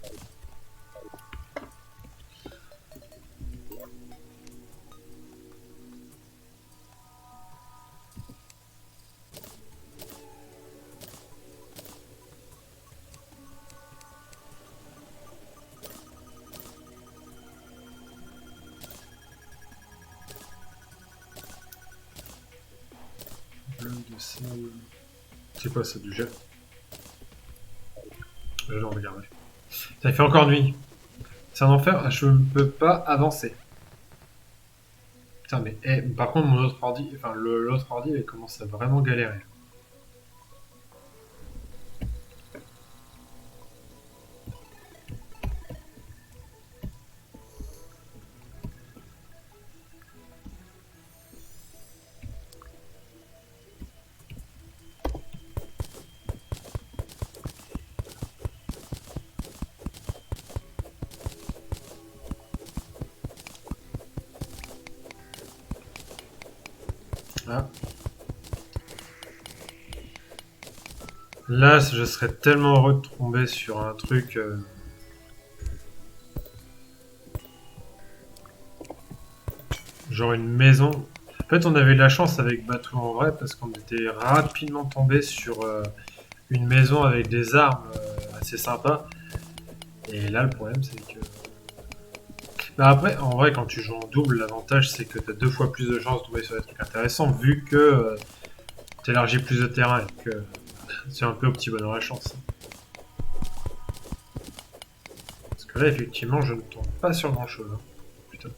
C'est quoi ça, du jet? Je vais regarder. Ça fait encore nuit. C'est un enfer, je ne peux pas avancer. Putain, mais par contre, mon autre ordi, enfin l'autre ordi, il commence à vraiment galérer. Ah. Là, je serais tellement heureux de tomber sur un truc... genre une maison. En fait, on avait de la chance avec Batou en vrai parce qu'on était rapidement tombé sur une maison avec des armes c'est sympa. Et là, le problème, c'est que... Bah après, en vrai, quand tu joues en double, l'avantage, c'est que tu as 2 fois plus de chances de tomber sur des trucs intéressants, vu que tu élargis plus de terrain et que c'est un peu au petit bonheur à chance. Parce que là, effectivement, je ne tombe pas sur grand-chose. Hein. Putain.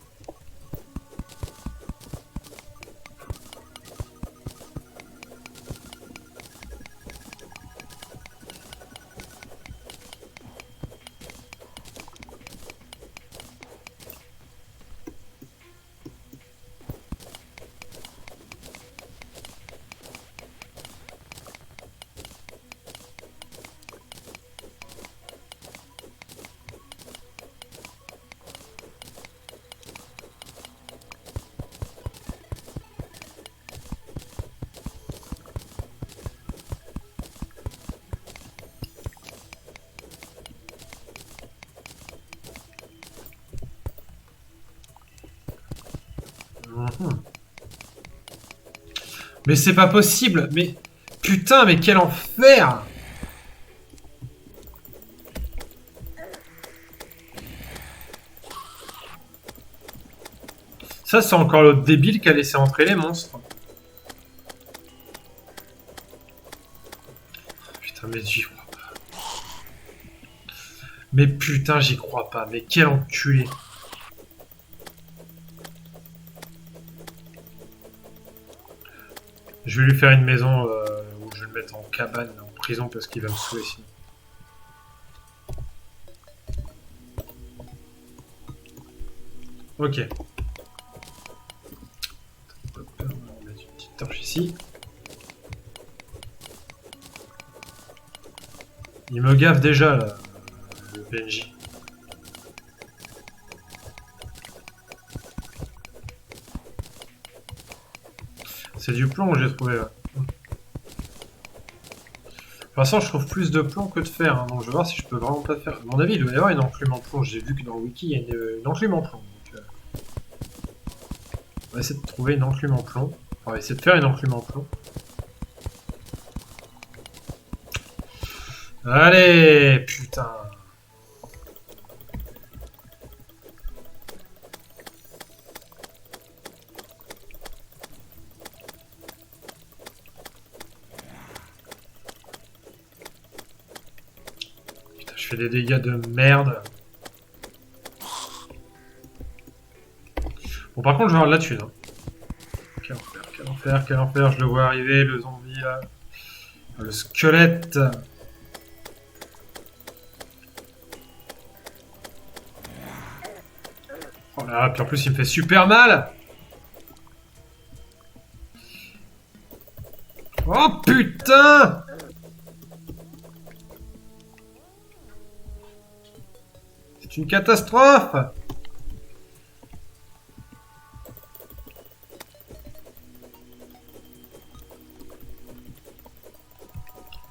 Mais c'est pas possible. Mais putain, mais quel enfer! Ça, c'est encore l'autre débile qui a laissé entrer les monstres. Putain, mais j'y crois pas. Mais putain, j'y crois pas. Mais quel enculé. Je vais lui faire une maison où je vais le mettre en cabane, en prison, parce qu'il va me saouler sinon. Ok. On va mettre une petite torche ici. Il me gaffe déjà, là, le PNJ. C'est du plomb que j'ai trouvé là. De toute façon, je trouve plus de plomb que de fer, hein, donc je vais voir si je peux vraiment pas faire. À mon avis, il doit y avoir une enclume en plomb. J'ai vu que dans le wiki, il y a une enclume en plomb. Donc, on va essayer de trouver une enclume en plomb. Enfin, on va essayer de faire une enclume en plomb. Allez, putain. Putain, je fais des dégâts de merde. Bon, par contre, je vais avoir de la thune. Hein. Quel enfer, quel enfer, quel enfer. Je le vois arriver, le zombie là. Le squelette. Oh là, puis en plus, il me fait super mal. Oh putain! C'est une catastrophe!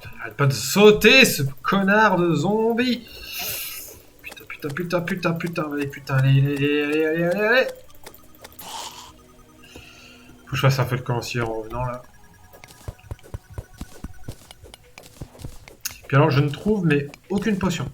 Il arrête pas de sauter, ce connard de zombie! Putain, putain, putain, putain, putain, allez, putain, allez, allez, allez, allez, allez, allez! Faut que je fasse un feu de camp aussi en revenant là. Puis alors, je ne trouve, mais aucune potion.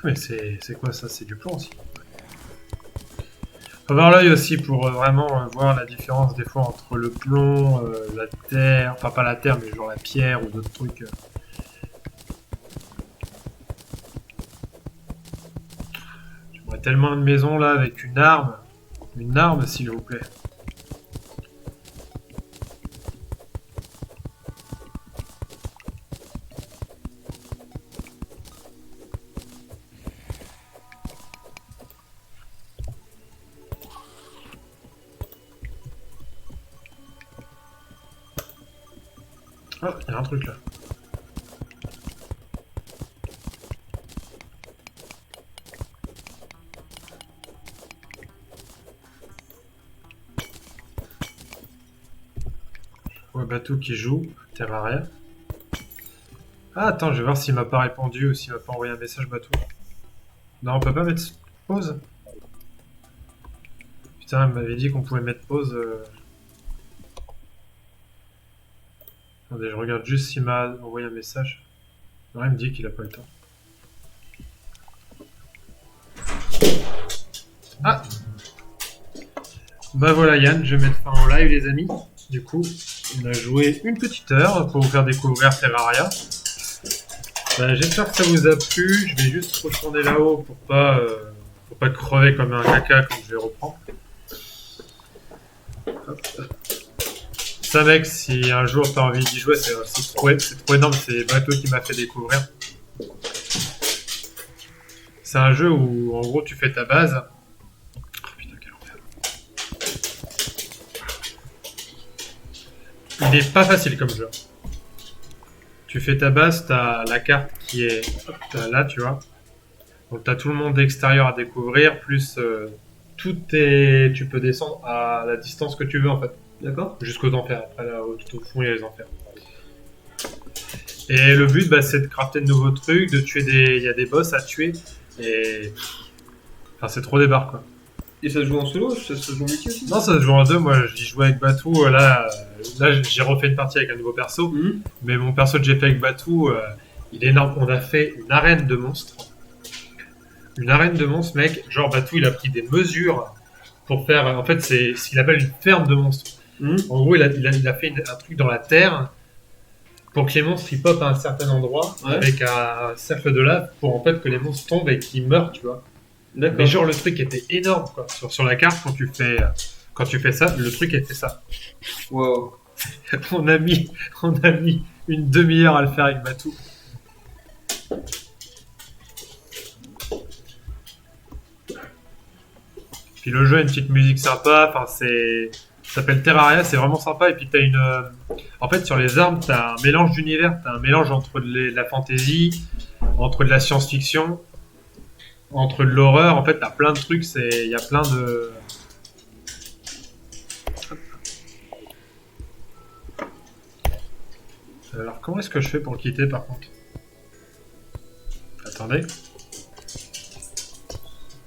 Mais c'est quoi ça? C'est du plomb aussi. Faut avoir l'œil aussi pour vraiment voir la différence des fois entre le plomb, la terre, enfin pas la terre mais genre la pierre ou d'autres trucs. J'aimerais tellement une maison là avec une arme s'il vous plaît. Ah, il y a un truc là. Ouais, Batou qui joue, Terraria. Ah, attends, je vais voir s'il m'a pas répondu ou s'il m'a pas envoyé un message Batou. Non, on peut pas mettre pause. Putain, il m'avait dit qu'on pouvait mettre pause. Attendez, je regarde juste s'il m'a envoyé un message. Non, il me dit qu'il a pas le temps. Ah! Bah voilà Yann, je vais mettre fin au live les amis. Du coup, on a joué une petite heure pour vous faire découvrir Terraria. Bah, j'espère que ça vous a plu. Je vais juste retourner là-haut pour pas crever comme un caca quand je vais reprendre. Hop. Ça mec, si un jour t'as envie d'y jouer, c'est trop énorme, c'est Bateau qui m'a fait découvrir. C'est un jeu où en gros tu fais ta base. Oh putain, quel enfer. Il est pas facile comme jeu. Tu fais ta base, t'as la carte qui est là, tu vois. Donc t'as tout le monde extérieur à découvrir, plus tu peux descendre à la distance que tu veux en fait. D'accord. Jusqu'aux enfers. Après là, tout au fond, il y a les enfers. Et le but, bah, c'est de crafter de nouveaux trucs, de tuer il y a des boss à tuer. Et enfin, c'est trop des barres quoi. Et ça se joue en solo? Ça se joue en multi aussi? Non, ça se joue en deux. Moi, j'y jouais avec Batou. Là, j'ai refait une partie avec un nouveau perso. Mais mon perso que j'ai fait avec Batou, il est énorme. On a fait une arène de monstres. Une arène de monstres, mec. Genre, Batou, il a pris des mesures pour faire. En fait, c'est ce qu'il appelle une ferme de monstres. En gros, il a fait un truc dans la terre pour que les monstres ils popent à un certain endroit avec un cercle de lave pour en fait que les monstres tombent et qu'ils meurent, tu vois. D'accord. Mais genre le truc était énorme quoi. Sur la carte quand tu fais ça, le truc était ça. Wow. on a mis une demi-heure à le faire avec Batou. Puis le jeu a une petite musique sympa, enfin ça s'appelle Terraria, c'est vraiment sympa. Et puis t'as en fait sur les armes, t'as un mélange d'univers, t'as un mélange entre de la fantasy, entre de la science-fiction, entre de l'horreur. En fait, t'as plein de trucs, il y a plein de. Alors comment est-ce que je fais pour le quitter par contre? Attendez.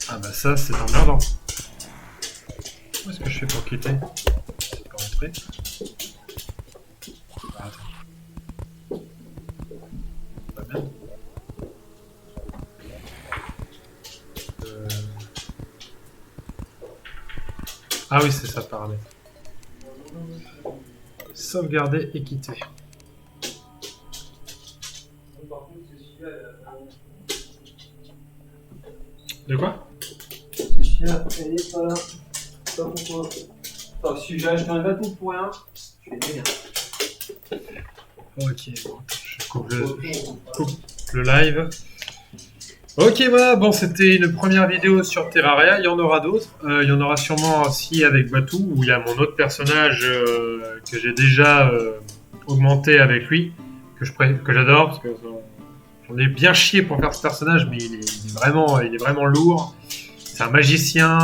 Ah bah ça c'est emmerdant. Comment est-ce que je fais pour quitter? C'est pas rentré. Ah, attends. Pas bien. Ah oui, c'est ça, paramètre. Sauvegarder et quitter. De quoi? C'est celui-là, elle est pas là. Pas pourquoi. Enfin, si j'ai acheté un bateau pour rien, je vais dire. Ok, bon, je coupe le live. Ok, voilà, bon, c'était une première vidéo sur Terraria, il y en aura d'autres. Il y en aura sûrement aussi avec Batou, où il y a mon autre personnage que j'ai déjà augmenté avec lui, que j'adore, parce que j'en ai bien chié pour faire ce personnage, mais il est vraiment lourd. C'est un magicien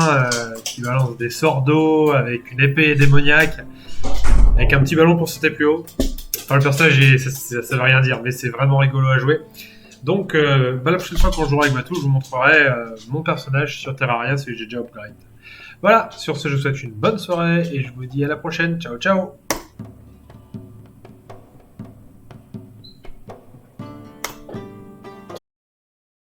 qui balance des sorts d'eau avec une épée démoniaque, avec un petit ballon pour sauter plus haut. Enfin, le personnage, ça veut rien dire, mais c'est vraiment rigolo à jouer. Donc, la prochaine fois qu'on jouera avec Batou, je vous montrerai mon personnage sur Terraria, celui que j'ai déjà upgrade. Voilà, sur ce, je vous souhaite une bonne soirée et je vous dis à la prochaine. Ciao, ciao!